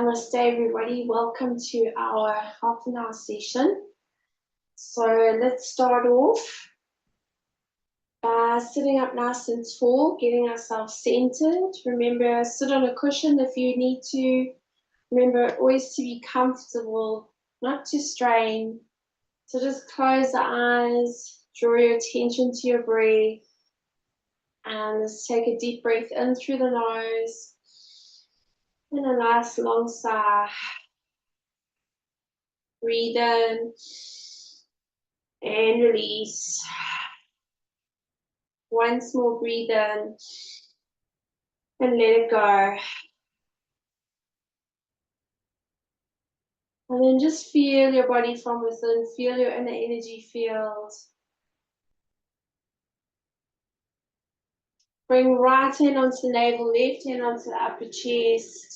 Namaste, everybody. Welcome to our half-an-hour session. So let's start off by sitting up nice and tall, getting ourselves centered. Remember, sit on a cushion if you need to. Remember, always to be comfortable, not to strain. So just close the eyes, draw your attention to your breath, and let's take a deep breath in through the nose, and a nice long sigh. Breathe in and release. Once more, breathe in and let it go. And then just feel your body from within, feel your inner energy field. Bring right hand onto navel, left hand onto the upper chest.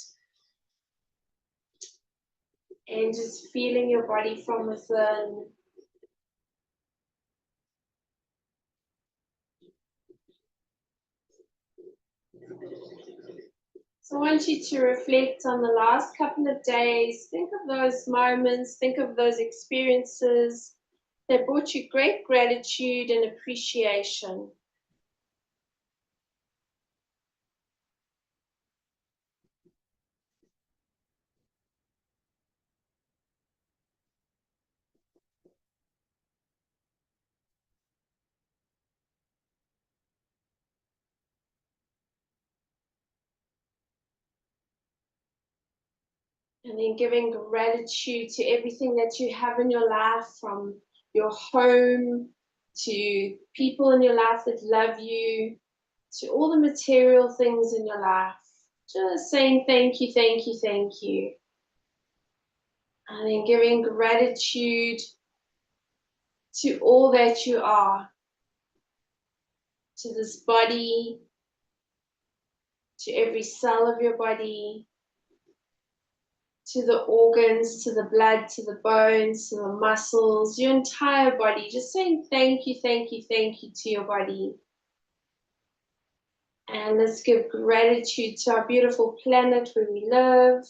And just feeling your body from within. So I want you to reflect on the last couple of days. Think of those moments, think of those experiences that brought you great gratitude and appreciation. And then giving gratitude to everything that you have in your life, from your home to people in your life that love you, to all the material things in your life. Just saying thank you, thank you, thank you. And then giving gratitude to all that you are, to this body, to every cell of your body, to the organs, to the blood, to the bones, to the muscles, your entire body. Just saying thank you, thank you, thank you to your body. And let's give gratitude to our beautiful planet where we live.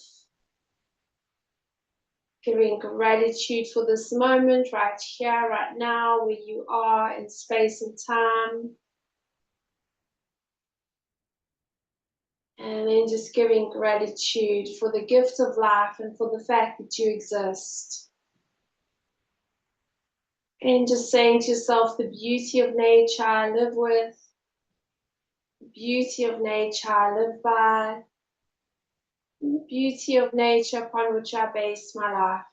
Giving gratitude for this moment right here, right now, where you are in space and time. And then just giving gratitude for the gift of life and for the fact that you exist. And just saying to yourself, the beauty of nature I live with, the beauty of nature I live by, and the beauty of nature upon which I base my life.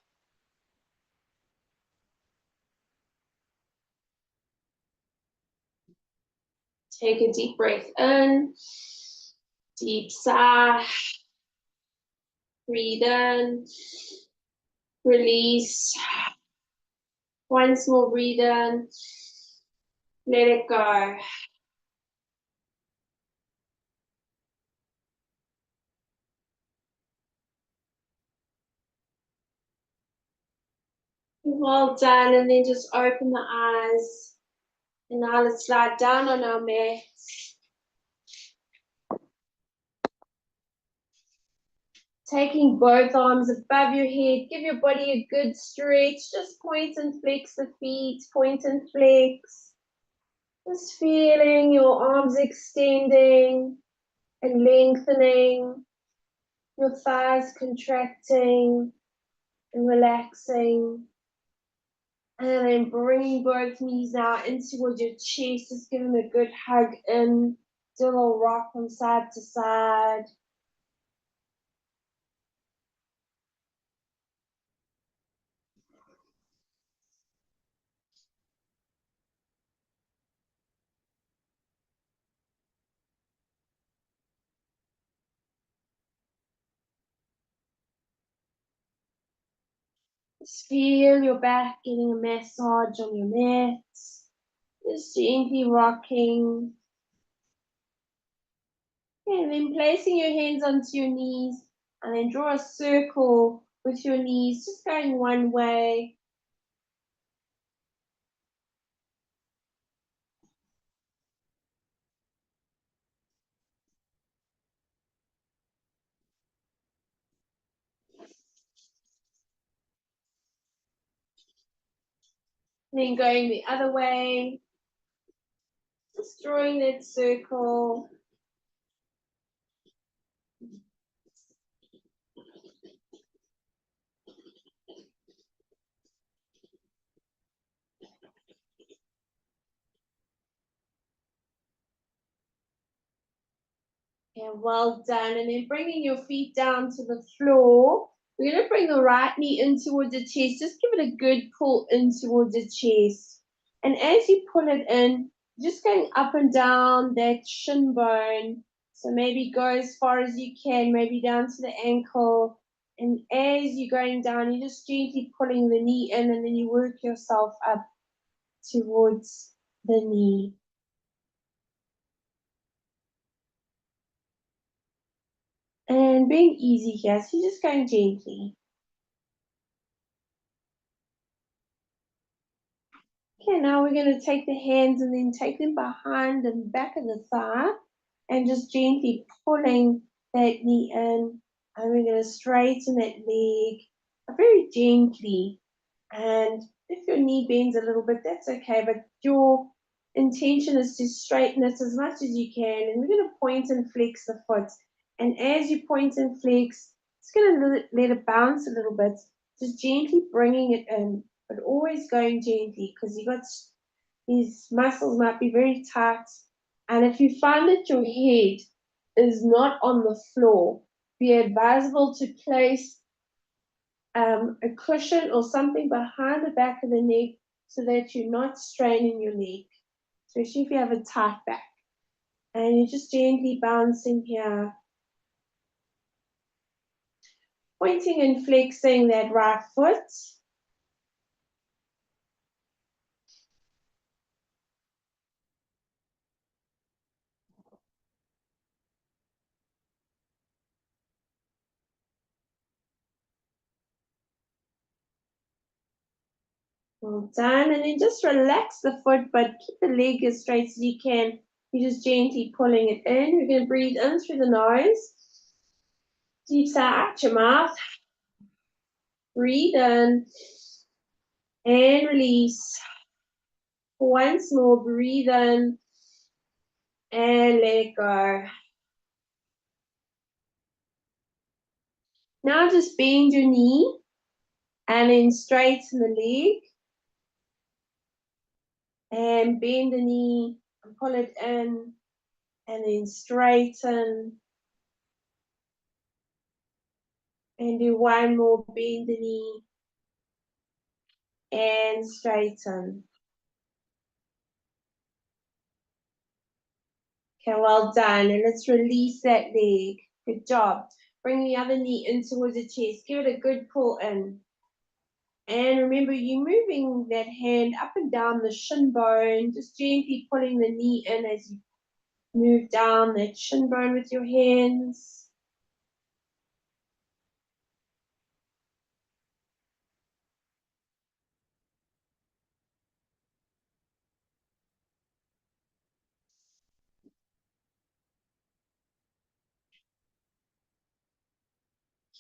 Take a deep breath in, deep sigh, breathe in, release. Once more, breathe in, let it go. Well done, and then just open the eyes. And now let's slide down on our mat. Taking both arms above your head, give your body a good stretch. Just point and flex the feet, point and flex. Just feeling your arms extending and lengthening, your thighs contracting and relaxing. And then bringing both knees now in towards your chest, just giving a good hug in. Do a little rock from side to side. Just feel your back getting a massage on your mat. Just gently rocking. And then placing your hands onto your knees. And then draw a circle with your knees, just going one way. Then going the other way, just drawing that circle. Yeah, well done. And then bringing your feet down to the floor. We're going to bring the right knee in towards the chest. Just give it a good pull in towards the chest. And as you pull it in, just going up and down that shin bone. So maybe go as far as you can, maybe down to the ankle. And as you're going down, you're just gently pulling the knee in, and then you work yourself up towards the knee. And being easy here, so you're just going gently. Okay, now we're going to take the hands and then take them behind the back of the thigh and just gently pulling that knee in. And we're going to straighten that leg very gently. And if your knee bends a little bit, that's okay, but your intention is to straighten it as much as you can. And we're going to point and flex the foot. And as you point and flex, it's going to let it bounce a little bit, just gently bringing it in, but always going gently, because you got these muscles might be very tight. And if you find that your head is not on the floor, be advisable to place a cushion or something behind the back of the neck so that you're not straining your neck, especially if you have a tight back. And you're just gently bouncing here, pointing and flexing that right foot. Well done. And then just relax the foot, but keep the leg as straight as you can. You're just gently pulling it in. We're going to breathe in through the nose. Deep sigh out your mouth. Breathe in and release. Once more, breathe in and let it go. Now just bend your knee and then straighten the leg. And bend the knee and pull it in and then straighten. And do one more, bend the knee and straighten. Okay, well done. And let's release that leg. Good job. Bring the other knee in towards the chest. Give it a good pull in. And remember, you're moving that hand up and down the shin bone, just gently pulling the knee in as you move down that shin bone with your hands.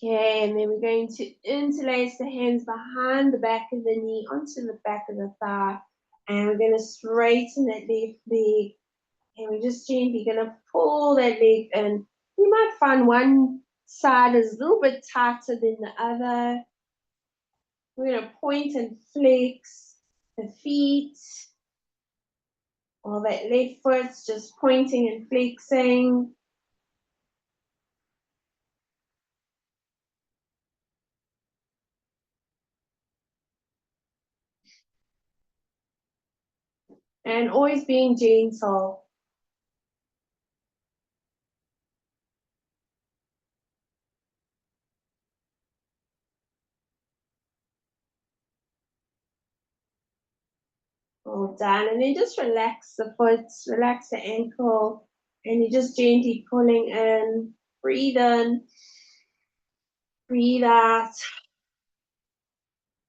Okay, and then we're going to interlace the hands behind the back of the knee onto the back of the thigh. And we're going to straighten that left leg. And we're just gently going to pull that leg in. You might find one side is a little bit tighter than the other. We're going to point and flex the feet. Or that left foot's just pointing and flexing. And always being gentle. All done. And then just relax the foot, relax the ankle, and you're just gently pulling in. Breathe in, breathe out,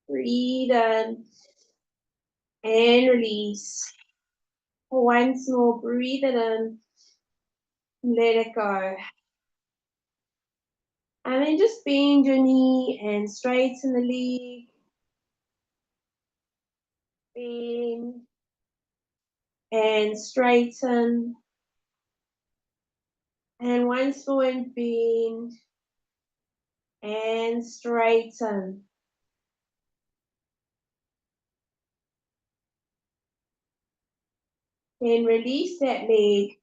breathe in, and release. Once more, breathe it in, let it go. And then just bend your knee and straighten the leg. bend, and straighten. And once more, and bend, and straighten. Then release that leg.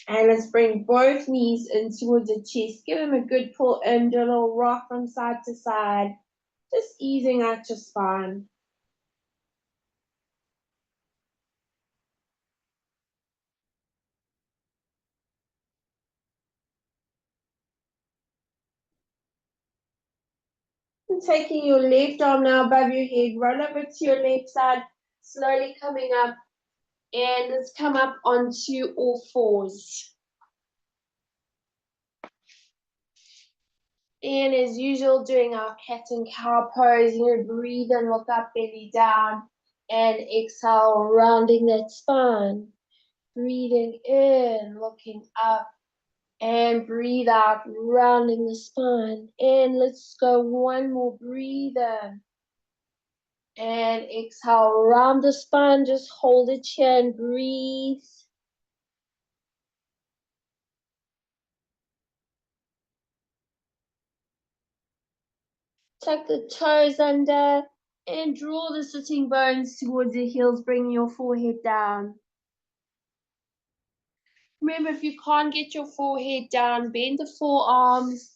And let's bring both knees in towards the chest. Give them a good pull in, do a little rock from side to side. Just easing out your spine. And taking your left arm now above your head, roll over to your left side, slowly coming up. And let's come up onto all fours. And as usual, doing our cat and cow pose, breathe and look up, belly down. And exhale, rounding that spine. Breathing in, looking up. And breathe out, rounding the spine. And let's go one more, breathe in. And exhale, round the spine, just hold it here and breathe. Tuck the toes under and draw the sitting bones towards the heels, bringing your forehead down. Remember, if you can't get your forehead down, bend the forearms.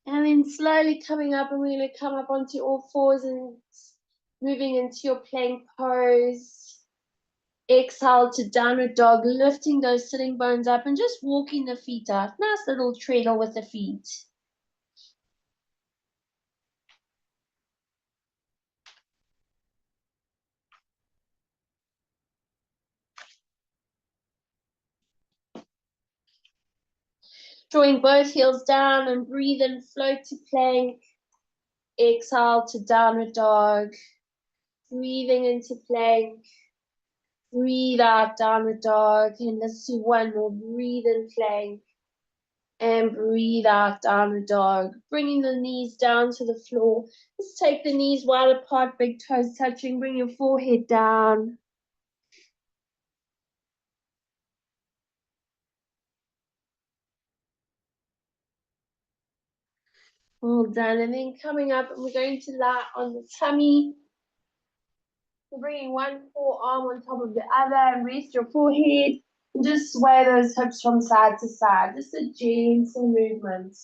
And then slowly coming up, and we're going to come up onto all fours and moving into your plank pose. Exhale to downward dog, lifting those sitting bones up and just walking the feet out. Nice little treadle with the feet. Drawing both heels down and breathe in, float to plank. Exhale to downward dog. Breathing into plank. Breathe out, downward dog. And let's do one more. Breathe in, plank. And breathe out, downward dog. Bringing the knees down to the floor. Let's take the knees wide apart, big toes touching. Bring your forehead down. All done. And then coming up, and we're going to lie on the tummy. We're bringing one forearm on top of the other and rest your forehead. And just sway those hips from side to side. Just a gentle movement.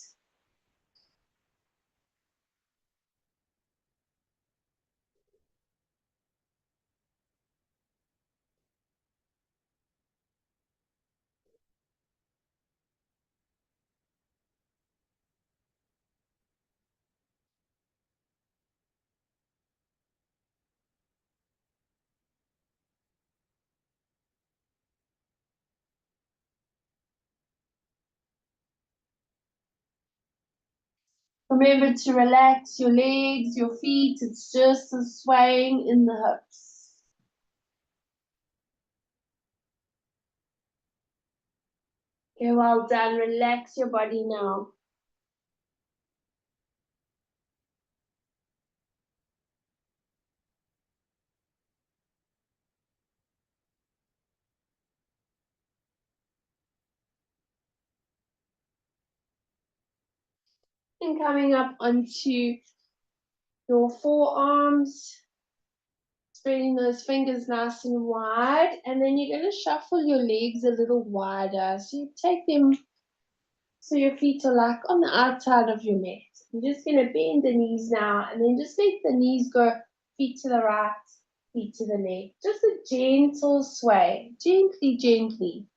Remember to relax your legs, your feet. It's just a swaying in the hips. Okay, well done. Relax your body now. And coming up onto your forearms. Spreading those fingers nice and wide. And then you're going to shuffle your legs a little wider. So you take them so your feet are like on the outside of your mat. You're just going to bend the knees now. And then just let the knees go, feet to the right, feet to the left. Just a gentle sway. Gently, gently.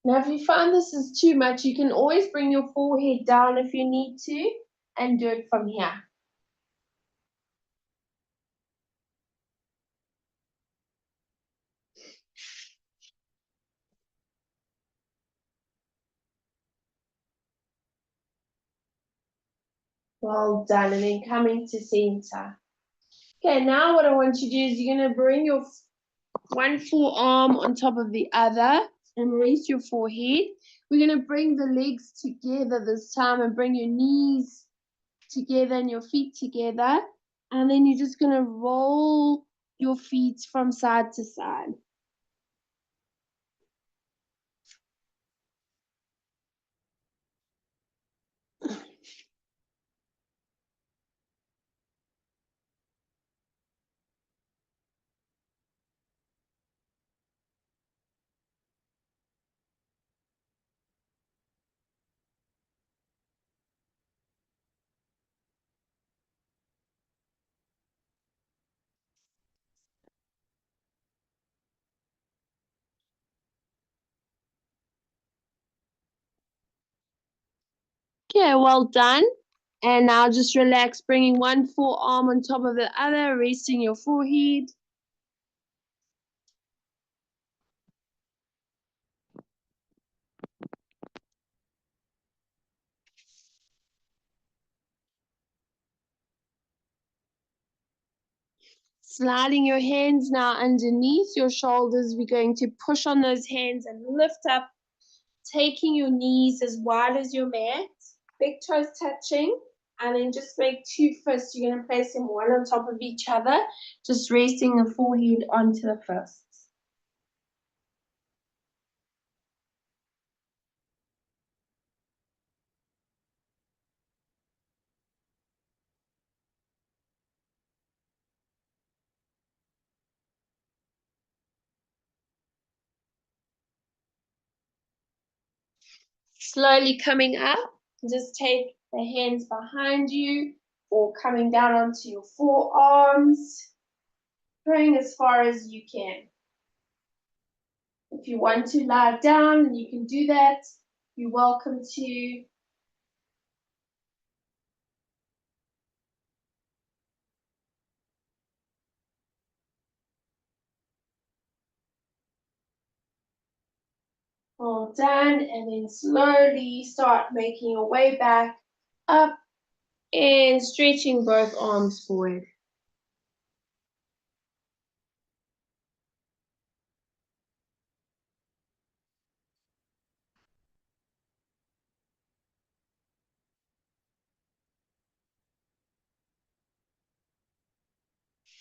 Now, if you find this is too much, you can always bring your forehead down if you need to and do it from here. Well done. And then coming to center. Okay, now what I want you to do is you're going to bring your one forearm on top of the other and raise your forehead. We're going to bring the legs together this time and bring your knees together and your feet together. And then you're just going to roll your feet from side to side. Okay, well done. And now just relax, bringing one forearm on top of the other, resting your forehead. Sliding your hands now underneath your shoulders. We're going to push on those hands and lift up, taking your knees as wide as your mat, big toes touching, and then just make two fists. You're going to place them one on top of each other, just resting the forehead onto the fists. Slowly coming up, just take the hands behind you or coming down onto your forearms, going as far as you can. If you want to lie down, you can do that. You're welcome to. All done, and then slowly start making your way back up and stretching both arms forward.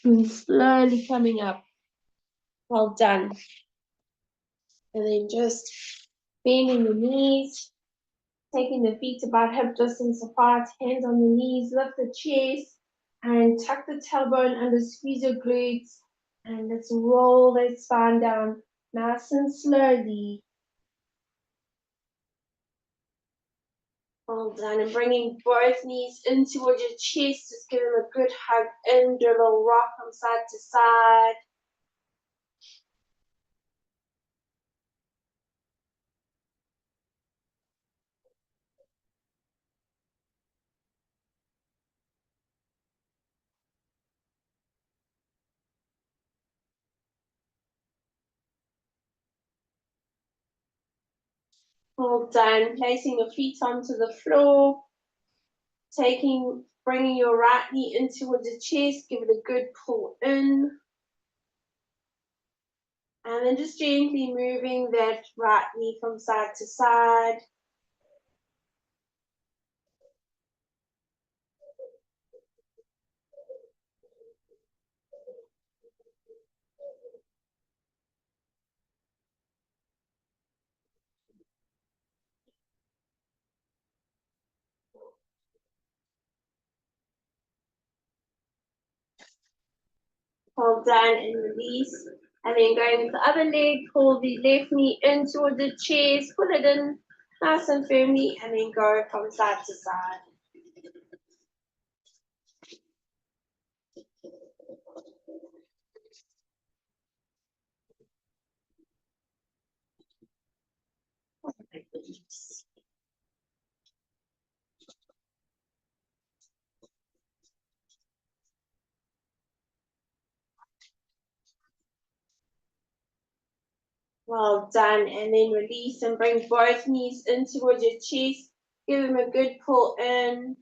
And slowly coming up. Well done. And then just bending the knees, taking the feet about hip distance apart, hands on the knees, lift the chest, and tuck the tailbone under, squeeze your glutes, and let's roll that spine down nice and slowly. Well done, and bringing both knees in towards your chest, just give them a good hug in, do a little rock from side to side. Well done, placing your feet onto the floor, bringing your right knee in towards the chest, give it a good pull in. And then just gently moving that right knee from side to side. Hold down and release. And then going with the other leg, pull the left knee in towards the chest, pull it in nice and firmly, and then go from side to side. Well done. And then release and bring both knees in towards your chest. Give them a good pull in.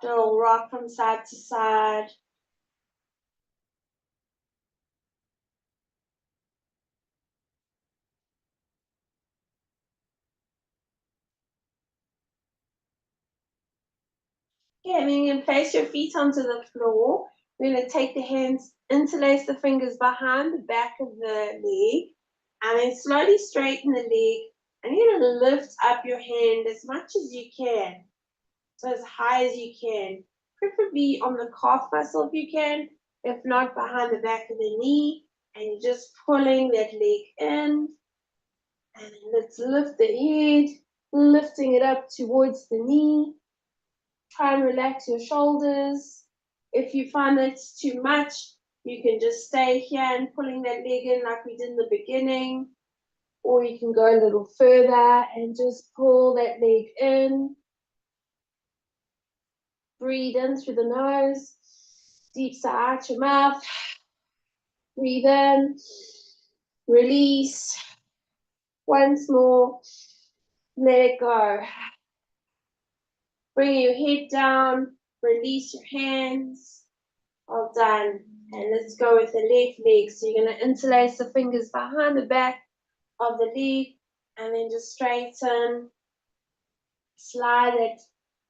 Little rock from side to side. Okay, and then you can place your feet onto the floor. We're going to take the hands, interlace the fingers behind the back of the leg, and then slowly straighten the leg. And you're going to lift up your hand as much as you can, so as high as you can, preferably on the calf muscle if you can, if not behind the back of the knee, and you're just pulling that leg in. And let's lift the head, lifting it up towards the knee. Try and relax your shoulders. If you find that's too much, you can just stay here and pulling that leg in like we did in the beginning. Or you can go a little further and just pull that leg in. Breathe in through the nose. Deep sigh out your mouth. Breathe in. Release. Once more. Let it go. Bring your head down. Release your hands. Well done. And let's go with the left leg. So you're going to interlace the fingers behind the back of the leg and then just straighten. Slide it,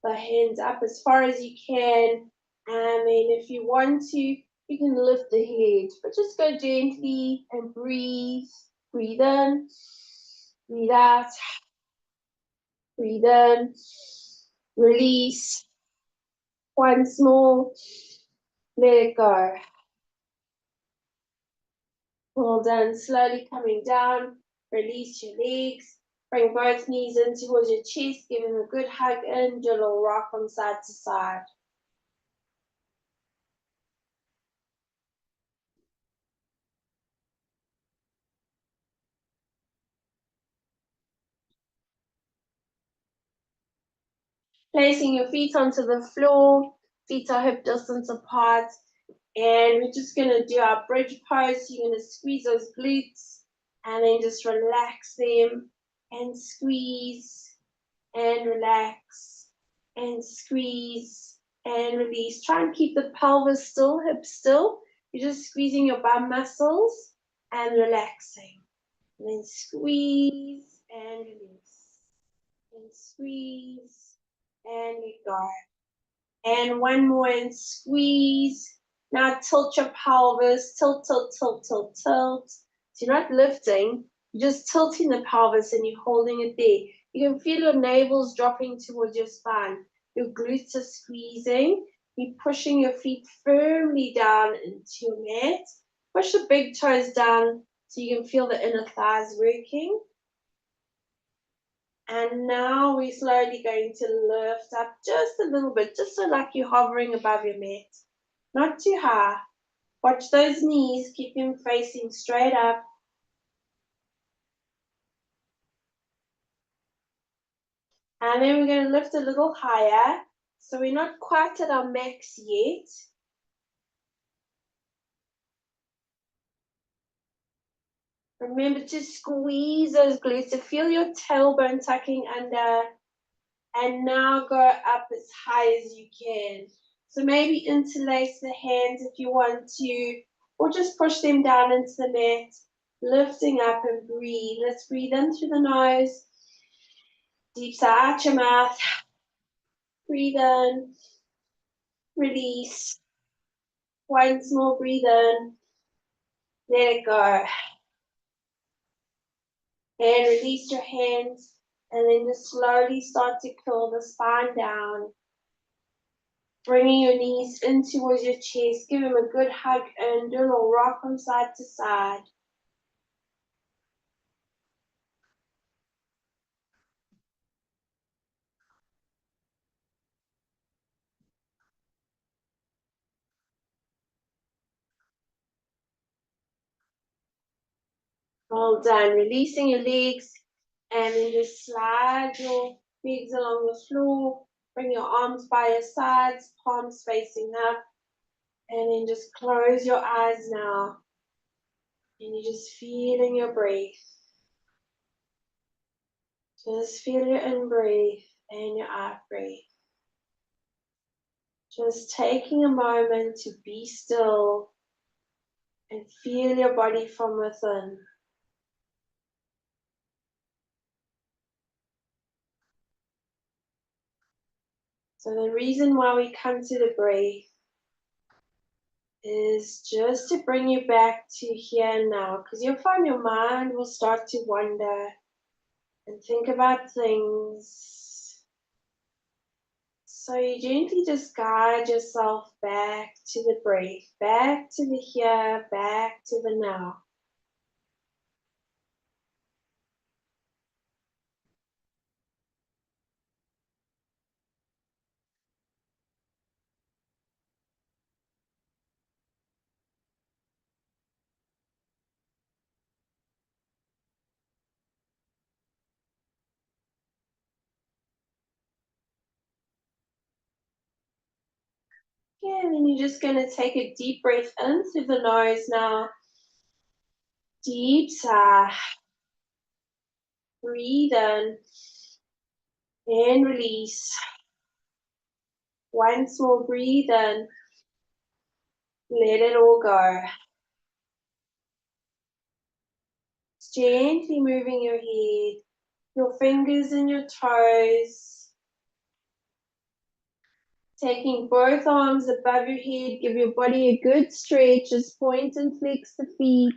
the hands up as far as you can. And then if you want to, you can lift the head. But just go gently and breathe. Breathe in. Breathe out. Breathe in. Release. Once more. Let it go. Well done. Slowly coming down. Release your legs. Bring both knees in towards your chest. Give them a good hug in. Do a little rock from side to side. Placing your feet onto the floor. Feet are hip distance apart. And we're just going to do our bridge pose. You're going to squeeze those glutes. And then just relax them. And squeeze. And relax. And squeeze. And release. Try and keep the pelvis still, hips still. You're just squeezing your bum muscles and relaxing. And then squeeze and release. And squeeze and let go. And one more and squeeze. Now tilt your pelvis. Tilt, tilt, tilt, tilt, tilt. So you're not lifting. You're just tilting the pelvis and you're holding it there. You can feel your navels dropping towards your spine. Your glutes are squeezing. You're pushing your feet firmly down into your mat. Push the big toes down so you can feel the inner thighs working. And now we're slowly going to lift up just a little bit, just so like you're hovering above your mat. Not too high. Watch those knees, keep them facing straight up. And then we're going to lift a little higher. So we're not quite at our max yet. Remember to squeeze those glutes, to feel your tailbone tucking under. And now go up as high as you can. So maybe interlace the hands if you want to, or just push them down into the mat, lifting up and breathe. Let's breathe in through the nose. Deep sigh out your mouth. Breathe in. Release. Once more, breathe in. Let it go. And release your hands. And then just slowly start to curl the spine down. Bringing your knees in towards your chest. Give them a good hug and do a little rock from side to side. Well done. Releasing your legs and then just slide your legs along the floor. Bring your arms by your sides, palms facing up. And then just close your eyes now. And you're just feeling your breath. Just feel your in breath and your out breath. Just taking a moment to be still and feel your body from within. So the reason why we come to the breath is just to bring you back to here and now, because you'll find your mind will start to wander and think about things. So you gently just guide yourself back to the breath, back to the here, back to the now. Yeah, and then you're just going to take a deep breath in through the nose now. Deep sigh. Breathe in and release. Once more, breathe in. Let it all go. Gently moving your head, your fingers and your toes. Taking both arms above your head, give your body a good stretch. Just point and flex the feet.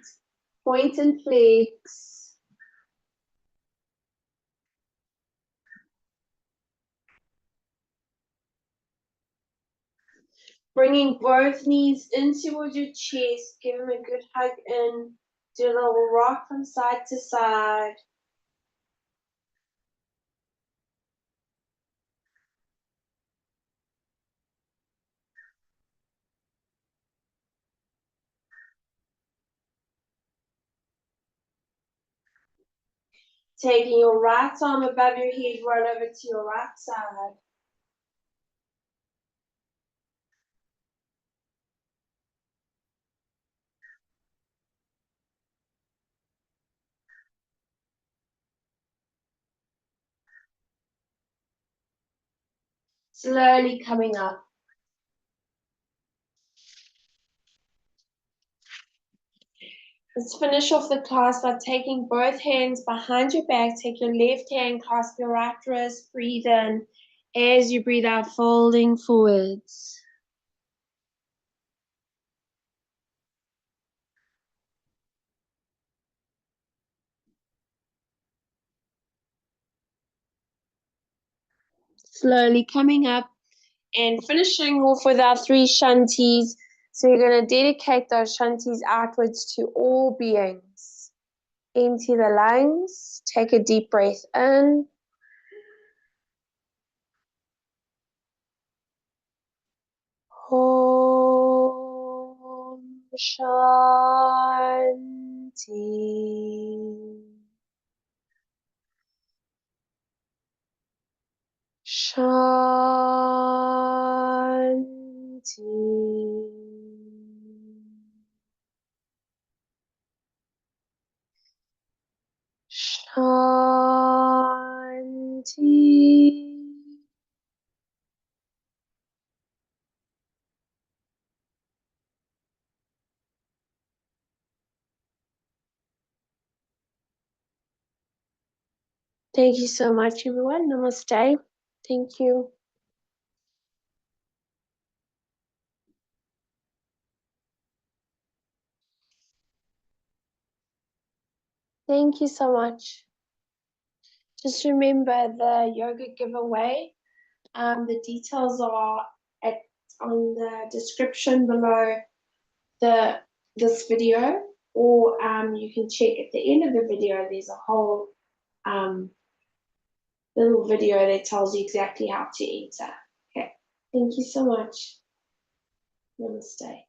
Point and flex. Bringing both knees in towards your chest. Give them a good hug in. Do a little rock from side to side. Taking your right arm above your head, roll over to your right side. Slowly coming up. Let's finish off the class by taking both hands behind your back. Take your left hand, clasp your right wrist, breathe in. As you breathe out, folding forwards. Slowly coming up and finishing off with our 3 Shantis. So you're going to dedicate those Shantis outwards to all beings. Empty the lungs, take a deep breath in. Om Shanti. Shanti. Shanti. Thank you so much, everyone. Namaste. Thank you. Thank you so much. Just remember the yoga giveaway. The details are on the description below this video, or you can check at the end of the video. There's a whole little video that tells you exactly how to enter. Okay, thank you so much. Namaste.